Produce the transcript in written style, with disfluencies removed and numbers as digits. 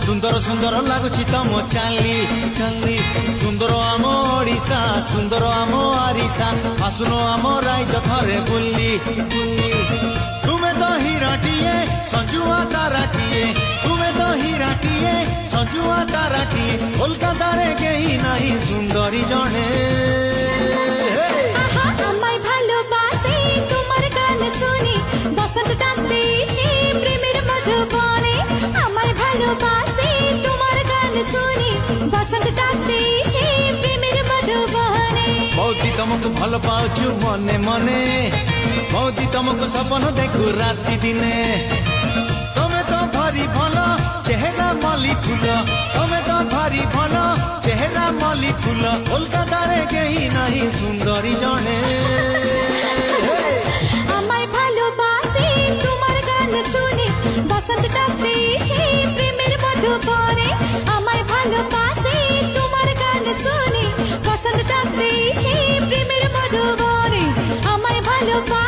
सुंदर सुंदर लगुची तम चाली चाली सुंदर आम ओडिशा सुंदर आम आरिशा आसुनो आम राइज थरे बुल्ली बुल्ली तुमे तो हीराटिए संजुआ ताराटिए तुमे तो हीराटिए संजुआ ताराटिए कोलकाता रे केही नाही सुंदरी जणे আমায় ভালোবাসি তোমার গান শুনি বসন্ত টানতেছে প্রেমের মধুবনে আমায় ভালোবাসি তোমার গান শুনি বসন্ত টানতেছে প্রেমের মধুবনে मौती तुमको भल पाउछु मने मने मौती तुमको सपन देखु राति दिने तमे तो भारी भल चेहरा मली फूल तमे तो भारी भल चेहरा मली फूल कोलकाता रे केही नाही सुंदरी जणे আমায় ভালোবাসি তোমার গান শুনি বসন্ত টানতেছে প্রেমের মধুবনে আমায় ভালোবাসি তোমার গান শুনি বসন্ত টানতেছে প্রেমের মধুবনে আমায় ভালোবাসি